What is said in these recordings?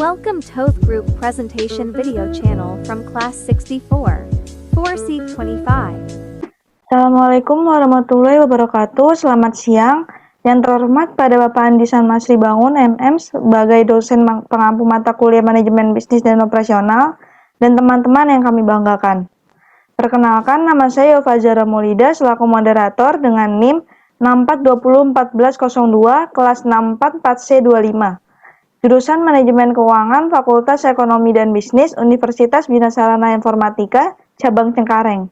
Welcome to Oath Group Presentation Video Channel from Class 64, 4C25. Assalamualaikum warahmatullahi wabarakatuh. Selamat siang. Yang terhormat pada Bapak Andi Sanmasri Bangun, MM, sebagai dosen pengampu mata kuliah Manajemen Bisnis dan Operasional, dan teman-teman yang kami banggakan. Perkenalkan, nama saya Yova Zara Maulida selaku moderator dengan NIM 64201402 kelas 644C25. Jurusan Manajemen Keuangan, Fakultas Ekonomi dan Bisnis, Universitas Bina Sarana Informatika, Cabang Cengkareng.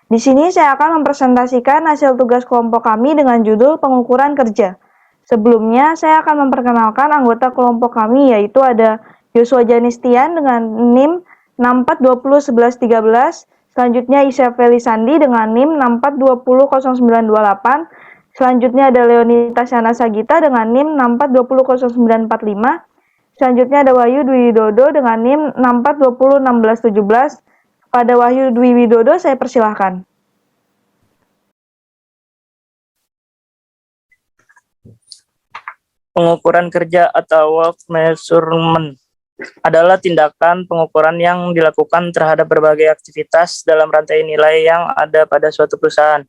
Di sini saya akan mempresentasikan hasil tugas kelompok kami dengan judul pengukuran kerja. Sebelumnya, saya akan memperkenalkan anggota kelompok kami, yaitu ada Yosua Janistian dengan NIM 64201113, selanjutnya Isya Felisandi dengan NIM 64200928, selanjutnya ada Leonita Syana Sagita dengan NIM 64200945, selanjutnya ada Wahyu Dwi Widodo dengan NIM 64201617. Pada Wahyu Dwi Widodo, saya persilahkan. Pengukuran kerja atau work measurement adalah tindakan pengukuran yang dilakukan terhadap berbagai aktivitas dalam rantai nilai yang ada pada suatu perusahaan.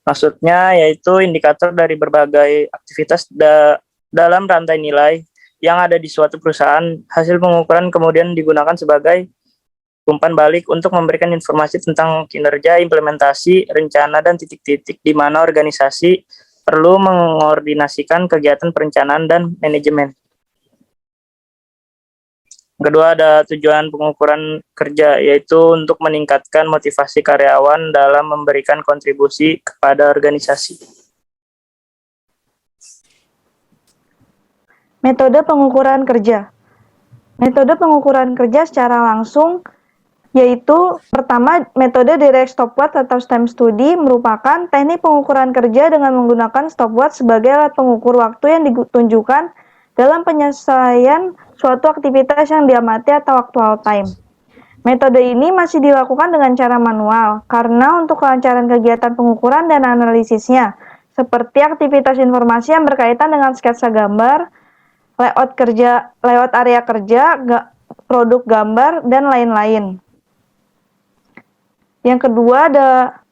Maksudnya yaitu indikator dari berbagai aktivitas dalam rantai nilai yang ada di suatu perusahaan. Hasil pengukuran kemudian digunakan sebagai umpan balik untuk memberikan informasi tentang kinerja, implementasi, rencana, dan titik-titik di mana organisasi perlu mengordinasikan kegiatan perencanaan dan manajemen. Kedua, ada tujuan pengukuran kerja, yaitu untuk meningkatkan motivasi karyawan dalam memberikan kontribusi kepada organisasi. Metode pengukuran kerja. Metode pengukuran kerja secara langsung yaitu pertama, metode direct stopwatch atau STEM studi merupakan teknik pengukuran kerja dengan menggunakan stopwatch sebagai alat pengukur waktu yang ditunjukkan dalam penyelesaian suatu aktivitas yang diamati atau actual time. Metode ini masih dilakukan dengan cara manual karena untuk kelancaran kegiatan pengukuran dan analisisnya, seperti aktivitas informasi yang berkaitan dengan sketsa gambar, layout area kerja, produk gambar, dan lain-lain. Yang kedua ada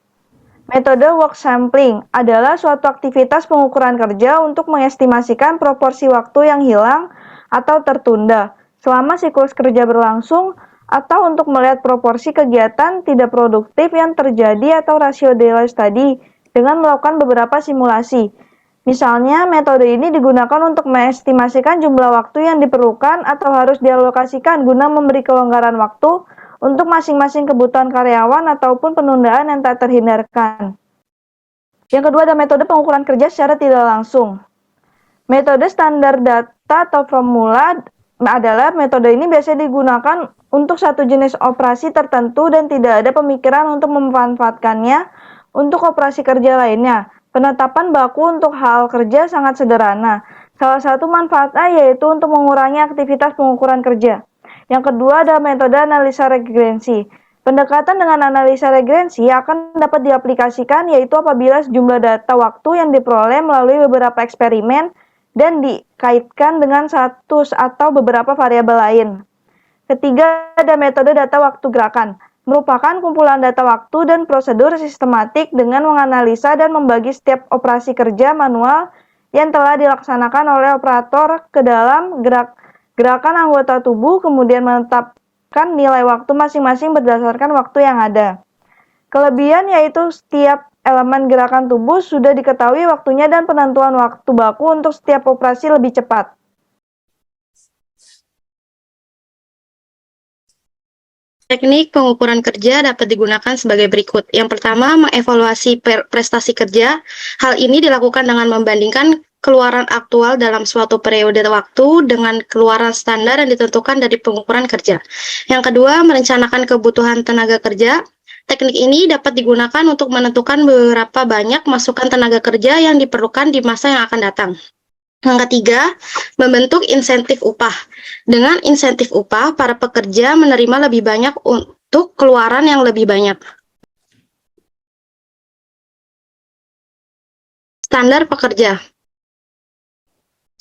metode work sampling, adalah suatu aktivitas pengukuran kerja untuk mengestimasikan proporsi waktu yang hilang atau tertunda selama siklus kerja berlangsung atau untuk melihat proporsi kegiatan tidak produktif yang terjadi atau rasio delay study dengan melakukan beberapa simulasi. Misalnya, metode ini digunakan untuk mengestimasikan jumlah waktu yang diperlukan atau harus dialokasikan guna memberi kelonggaran waktu untuk masing-masing kebutuhan karyawan ataupun penundaan yang tak terhindarkan. Yang kedua ada metode pengukuran kerja secara tidak langsung. Metode standar data atau formula adalah metode ini biasanya digunakan untuk satu jenis operasi tertentu dan tidak ada pemikiran untuk memanfaatkannya untuk operasi kerja lainnya. Penetapan baku untuk hal kerja sangat sederhana. Salah satu manfaatnya yaitu untuk mengurangi aktivitas pengukuran kerja. Yang kedua ada metode analisa regrensi. Pendekatan dengan analisa regrensi akan dapat diaplikasikan yaitu apabila sejumlah data waktu yang diperoleh melalui beberapa eksperimen dan dikaitkan dengan satu atau beberapa variabel lain. Ketiga ada metode data waktu gerakan. Merupakan kumpulan data waktu dan prosedur sistematik dengan menganalisa dan membagi setiap operasi kerja manual yang telah dilaksanakan oleh operator ke dalam gerakan anggota tubuh, kemudian menetapkan nilai waktu masing-masing berdasarkan waktu yang ada. Kelebihan yaitu setiap elemen gerakan tubuh sudah diketahui waktunya dan penentuan waktu baku untuk setiap operasi lebih cepat. Teknik pengukuran kerja dapat digunakan sebagai berikut. Yang pertama, mengevaluasi prestasi kerja. Hal ini dilakukan dengan membandingkan keluaran aktual dalam suatu periode waktu dengan keluaran standar yang ditentukan dari pengukuran kerja. Yang kedua, merencanakan kebutuhan tenaga kerja. Teknik ini dapat digunakan untuk menentukan berapa banyak masukan tenaga kerja yang diperlukan di masa yang akan datang. Yang ketiga, membentuk insentif upah. Dengan insentif upah, para pekerja menerima lebih banyak untuk keluaran yang lebih banyak. Standar pekerja.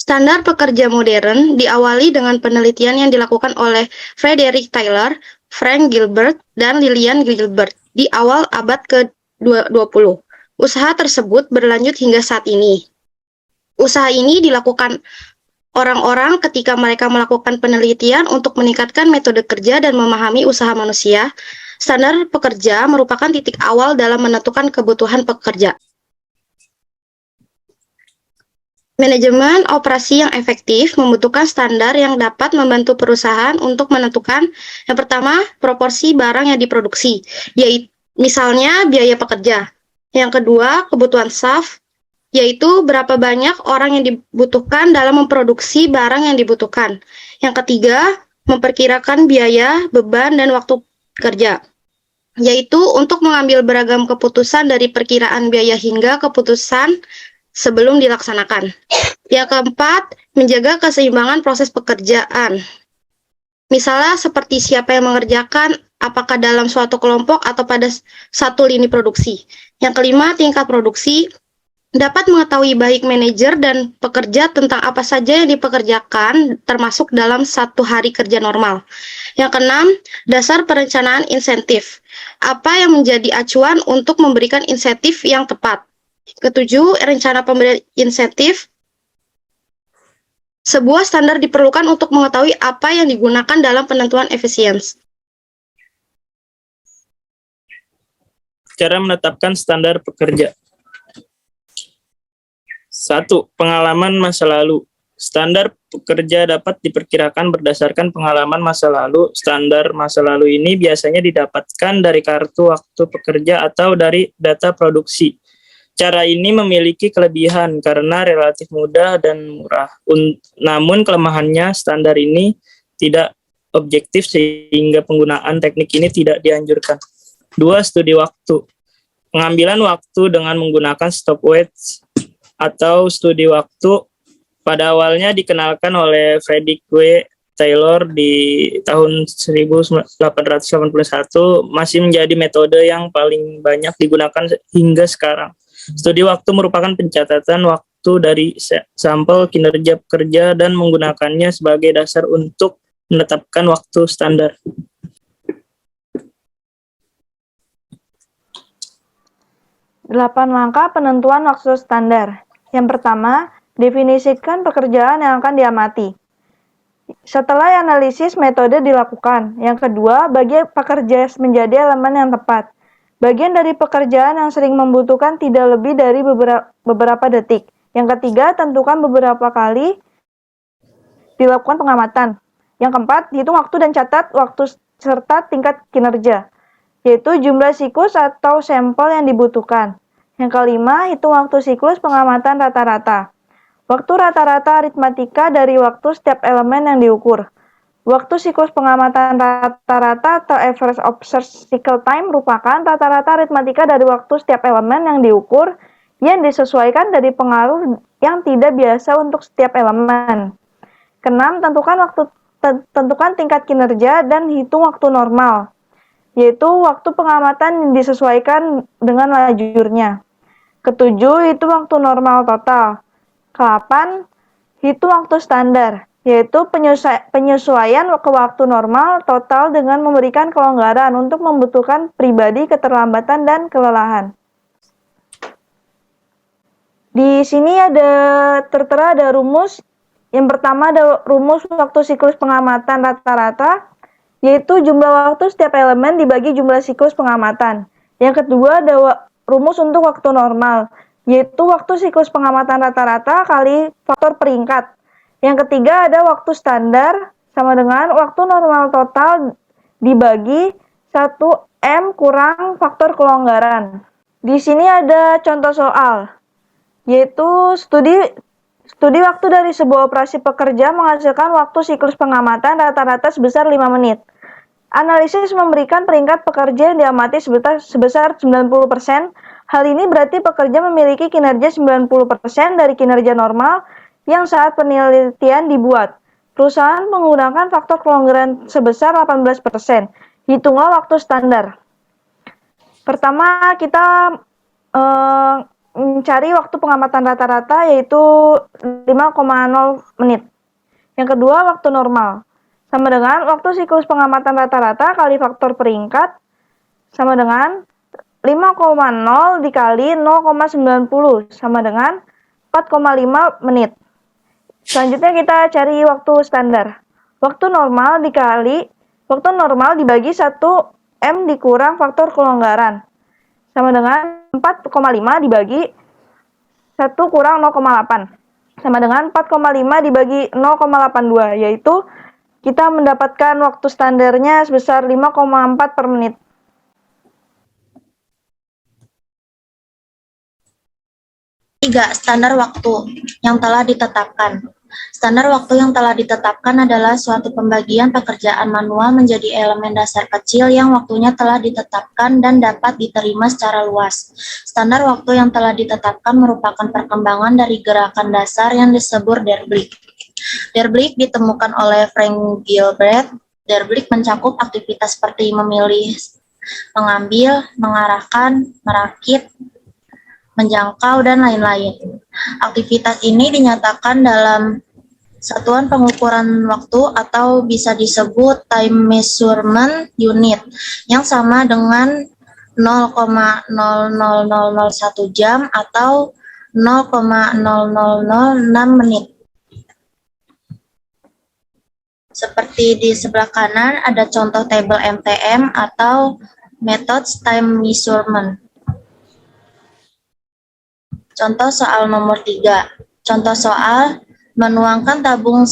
Standar pekerja modern diawali dengan penelitian yang dilakukan oleh Frederick Taylor, Frank Gilbert, dan Lillian Gilbert di awal abad ke-20. Usaha tersebut berlanjut hingga saat ini. Usaha ini dilakukan orang-orang ketika mereka melakukan penelitian untuk meningkatkan metode kerja dan memahami usaha manusia. Standar pekerja merupakan titik awal dalam menentukan kebutuhan pekerja. Manajemen operasi yang efektif membutuhkan standar yang dapat membantu perusahaan untuk menentukan yang pertama, proporsi barang yang diproduksi, yaitu misalnya biaya pekerja. Yang kedua, kebutuhan staff, yaitu berapa banyak orang yang dibutuhkan dalam memproduksi barang yang dibutuhkan. Yang ketiga, memperkirakan biaya, beban, dan waktu kerja, yaitu untuk mengambil beragam keputusan dari perkiraan biaya hingga keputusan sebelum dilaksanakan. Yang keempat, menjaga keseimbangan proses pekerjaan. Misalnya seperti siapa yang mengerjakan, apakah dalam suatu kelompok atau pada satu lini produksi. Yang kelima, tingkat produksi. Dapat mengetahui baik manajer dan pekerja tentang apa saja yang dipekerjakan, termasuk dalam satu hari kerja normal. Yang keenam, dasar perencanaan insentif. Apa yang menjadi acuan untuk memberikan insentif yang tepat. Ketujuh, rencana pemberian insentif. Sebuah standar diperlukan untuk mengetahui apa yang digunakan dalam penentuan efisiensi. Cara menetapkan standar pekerja. 1. Pengalaman masa lalu. Standar pekerja dapat diperkirakan berdasarkan pengalaman masa lalu. Standar masa lalu ini biasanya didapatkan dari kartu waktu pekerja atau dari data produksi. Cara ini memiliki kelebihan karena relatif mudah dan murah. Namun kelemahannya, standar ini tidak objektif sehingga penggunaan teknik ini tidak dianjurkan. 2. Studi waktu. Pengambilan waktu dengan menggunakan stopwatch atau studi waktu pada awalnya dikenalkan oleh Frederick W. Taylor di tahun 1881 masih menjadi metode yang paling banyak digunakan hingga sekarang. Studi waktu merupakan pencatatan waktu dari sampel kinerja pekerja dan menggunakannya sebagai dasar untuk menetapkan waktu standar. Delapan langkah penentuan waktu standar. Yang pertama, definisikan pekerjaan yang akan diamati. Setelah analisis, metode dilakukan. Yang kedua, bagi pekerja menjadi elemen yang tepat. Bagian dari pekerjaan yang sering membutuhkan tidak lebih dari beberapa detik. Yang ketiga, tentukan beberapa kali dilakukan pengamatan. Yang keempat, hitung waktu dan catat waktu serta tingkat kinerja, yaitu jumlah siklus atau sampel yang dibutuhkan. Yang kelima, hitung waktu siklus pengamatan rata-rata. Waktu rata-rata aritmatika dari waktu setiap elemen yang diukur. Waktu siklus pengamatan rata-rata atau average observed cycle time merupakan rata-rata aritmatika dari waktu setiap elemen yang diukur yang disesuaikan dari pengaruh yang tidak biasa untuk setiap elemen. Keenam, tentukan tingkat kinerja dan hitung waktu normal, yaitu waktu pengamatan yang disesuaikan dengan lajurnya. Ketujuh, hitung waktu normal total. Kelapan, hitung waktu standar, yaitu penyesuaian ke waktu normal total dengan memberikan kelonggaran untuk membutuhkan pribadi keterlambatan dan kelelahan. Di sini tertera ada rumus. Yang pertama ada rumus waktu siklus pengamatan rata-rata, yaitu jumlah waktu setiap elemen dibagi jumlah siklus pengamatan. Yang kedua ada rumus untuk waktu normal, yaitu waktu siklus pengamatan rata-rata kali faktor peringkat. Yang ketiga ada waktu standar sama dengan waktu normal total dibagi 1M kurang faktor kelonggaran. Di sini ada contoh soal, yaitu studi waktu dari sebuah operasi pekerja menghasilkan waktu siklus pengamatan rata-rata sebesar 5 menit. Analisis memberikan peringkat pekerja yang diamati sebesar 90%. Hal ini berarti pekerja memiliki kinerja 90% dari kinerja normal yang saat penelitian dibuat. Perusahaan menggunakan faktor kelonggaran sebesar 18%. Hitunglah waktu standar. Pertama, kita mencari waktu pengamatan rata-rata yaitu 5,0 menit. Yang kedua, waktu normal. Sama dengan waktu siklus pengamatan rata-rata kali faktor peringkat sama dengan 5,0 dikali 0,90 sama dengan 4,5 menit. Selanjutnya kita cari waktu standar. Waktu normal dibagi 1 M dikurang faktor kelonggaran sama dengan 4,5 dibagi 1 kurang 0,8 sama dengan 4,5 dibagi 0,82, yaitu kita mendapatkan waktu standarnya sebesar 5,4 per menit. Tiga, standar waktu yang telah ditetapkan. Standar waktu yang telah ditetapkan adalah suatu pembagian pekerjaan manual menjadi elemen dasar kecil yang waktunya telah ditetapkan dan dapat diterima secara luas. Standar waktu yang telah ditetapkan merupakan perkembangan dari gerakan dasar yang disebut Derblick. Derblick ditemukan oleh Frank Gilbert. Derblick mencakup aktivitas seperti memilih, mengambil, mengarahkan, merakit, menjangkau, dan lain-lain. Aktivitas ini dinyatakan dalam satuan pengukuran waktu atau bisa disebut time measurement unit yang sama dengan 0,00001 jam atau 0,0006 menit. Seperti di sebelah kanan ada contoh tabel MTM atau Methods Time Measurement. Contoh soal nomor 3. Contoh soal menuangkan tabung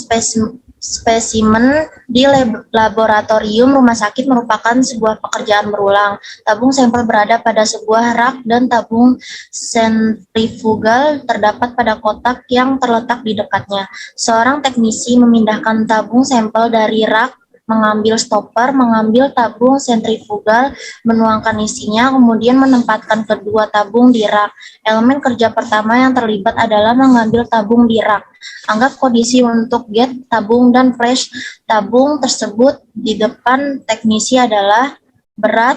spesimen di laboratorium rumah sakit merupakan sebuah pekerjaan berulang. Tabung sampel berada pada sebuah rak dan tabung sentrifugal terdapat pada kotak yang terletak di dekatnya. Seorang teknisi memindahkan tabung sampel dari rak, mengambil stopper, mengambil tabung sentrifugal, menuangkan isinya, kemudian menempatkan kedua tabung di rak. Elemen kerja pertama yang terlibat adalah mengambil tabung di rak. Anggap kondisi untuk gate tabung dan flash tabung tersebut di depan teknisi adalah berat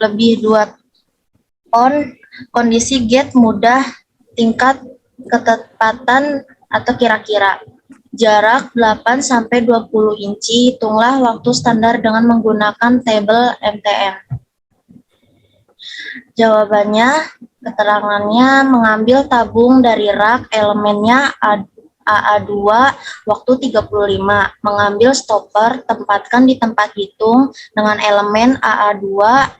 lebih 2 ton, kondisi gate mudah, tingkat ketepatan atau kira-kira. Jarak 8-20 inci, hitunglah waktu standar dengan menggunakan tabel MTM. Jawabannya, keterangannya mengambil tabung dari rak, elemennya AA2, waktu 35. Mengambil stopper, tempatkan di tempat hitung dengan elemen AA2,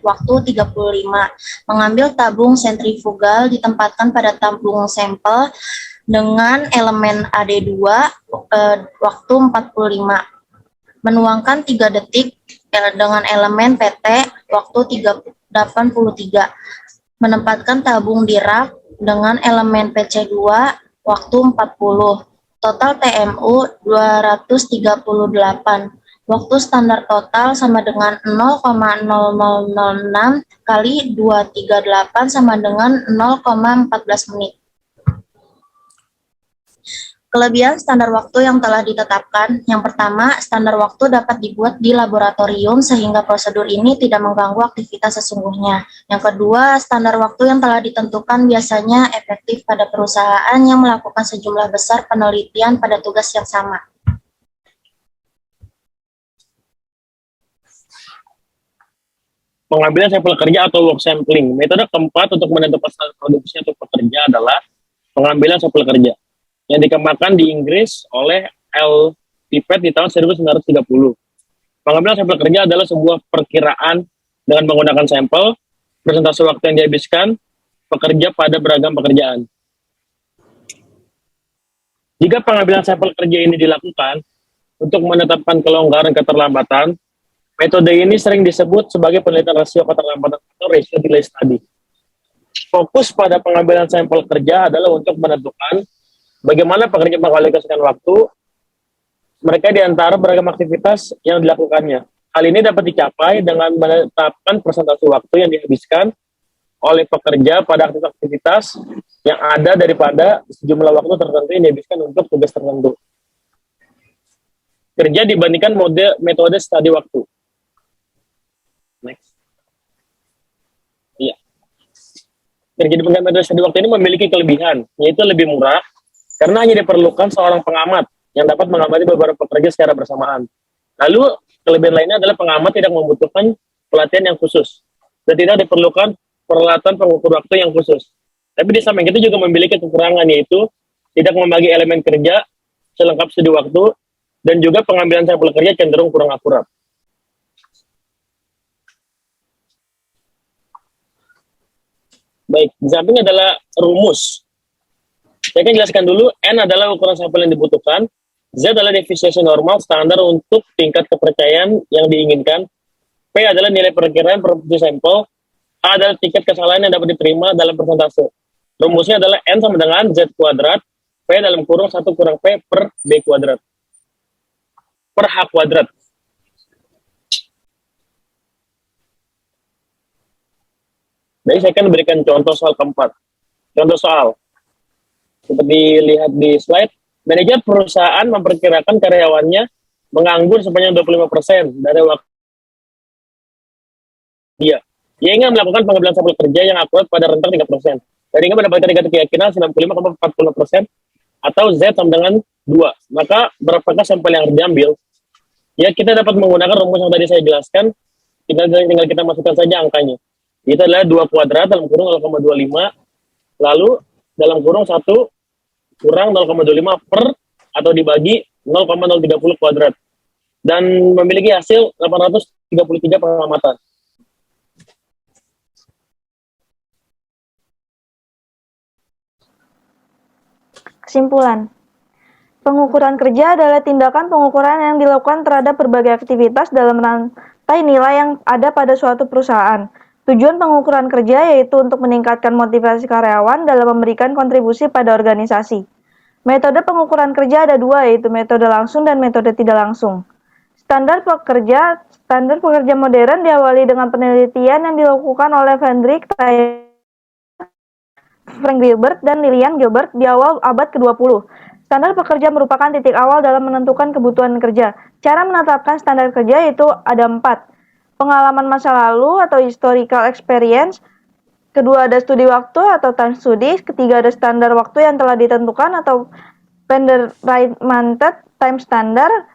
waktu 35. Mengambil tabung sentrifugal, ditempatkan pada tabung sampel dengan elemen AD2, waktu 45. Menuangkan 3 detik dengan elemen PT, waktu 83. Menempatkan tabung di rak dengan elemen PC2, waktu 40. Total TMU 238. Waktu standar total sama dengan 0,0006 kali 238 sama dengan 0,14 menit. Kelebihan standar waktu yang telah ditetapkan. Yang pertama, standar waktu dapat dibuat di laboratorium sehingga prosedur ini tidak mengganggu aktivitas sesungguhnya. Yang kedua, standar waktu yang telah ditentukan biasanya efektif pada perusahaan yang melakukan sejumlah besar penelitian pada tugas yang sama. Pengambilan sampel kerja atau work sampling. Metode keempat untuk menentukan standar produksi atau pekerja adalah pengambilan sampel kerja, yang dikembangkan di Inggris oleh L. Tippett di tahun 1930. Pengambilan sampel kerja adalah sebuah perkiraan dengan menggunakan sampel, persentase waktu yang dihabiskan pekerja pada beragam pekerjaan. Jika pengambilan sampel kerja ini dilakukan untuk menetapkan kelonggaran keterlambatan, metode ini sering disebut sebagai penelitian rasio keterlambatan atau ratio delay study. Fokus pada pengambilan sampel kerja adalah untuk menentukan bagaimana pekerja mengalokasikan waktu mereka di antara beragam aktivitas yang dilakukannya. Hal ini dapat dicapai dengan menetapkan persentase waktu yang dihabiskan oleh pekerja pada aktivitas yang ada daripada sejumlah waktu tertentu yang dihabiskan untuk tugas tertentu. Kerja dibandingkan metode studi waktu. Next. Iya. kerja di metode studi waktu ini memiliki kelebihan, yaitu lebih murah karena hanya diperlukan seorang pengamat yang dapat mengamati beberapa pekerja secara bersamaan. Lalu kelebihan lainnya adalah pengamat tidak membutuhkan pelatihan yang khusus dan tidak diperlukan peralatan pengukur waktu yang khusus. Tapi di samping itu juga memiliki kekurangan, yaitu tidak membagi elemen kerja selengkap studi waktu dan juga pengambilan sampel kerja cenderung kurang akurat. Baik, di samping adalah rumus. Saya akan jelaskan dulu. N adalah ukuran sampel yang dibutuhkan, Z adalah defisiensi normal standar untuk tingkat kepercayaan yang diinginkan, P adalah nilai perkiraan proporsi sampel, A adalah tingkat kesalahan yang dapat diterima dalam persentase. Rumusnya adalah N sama dengan Z kuadrat, P dalam kurung 1 kurang P per B kuadrat, per H kuadrat. Jadi saya akan berikan contoh soal keempat. Contoh soal. Seperti lihat di slide, manajer perusahaan memperkirakan karyawannya menganggur sepanjang 25% dari waktu dia. Dia ingin melakukan pengambilan sampel kerja yang akurat pada rentang 3%. Dan ingin mendapatkan tingkat keyakinan 95,40% atau Z sama dengan 2. Maka berapakah sampel yang harus diambil? Ya, kita dapat menggunakan rumus yang tadi saya jelaskan. Tinggal kita masukkan saja angkanya. Itu adalah 2 kuadrat dalam kurung 0,25. Lalu dalam kurung 1 kurang 0,25 per atau dibagi 0,030 kuadrat. Dan memiliki hasil 833 pengamatan. Kesimpulan. Pengukuran kerja adalah tindakan pengukuran yang dilakukan terhadap berbagai aktivitas dalam rantai nilai yang ada pada suatu perusahaan. Tujuan pengukuran kerja yaitu untuk meningkatkan motivasi karyawan dalam memberikan kontribusi pada organisasi. Metode pengukuran kerja ada 2, yaitu metode langsung dan metode tidak langsung. Standar pekerja modern diawali dengan penelitian yang dilakukan oleh Frank Gilbert dan Lillian Gilbert di awal abad ke-20. Standar pekerja merupakan titik awal dalam menentukan kebutuhan kerja. Cara menetapkan standar kerja itu ada 4. Pengalaman masa lalu atau historical experience. Kedua ada studi waktu atau time studies. Ketiga ada standar waktu yang telah ditentukan atau predetermined time standard.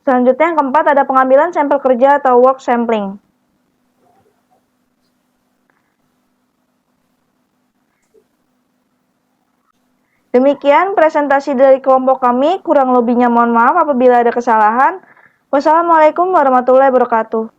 Selanjutnya yang keempat ada pengambilan sampel kerja atau work sampling. Demikian presentasi dari kelompok kami, kurang lebihnya mohon maaf apabila ada kesalahan. Wassalamualaikum warahmatullahi wabarakatuh.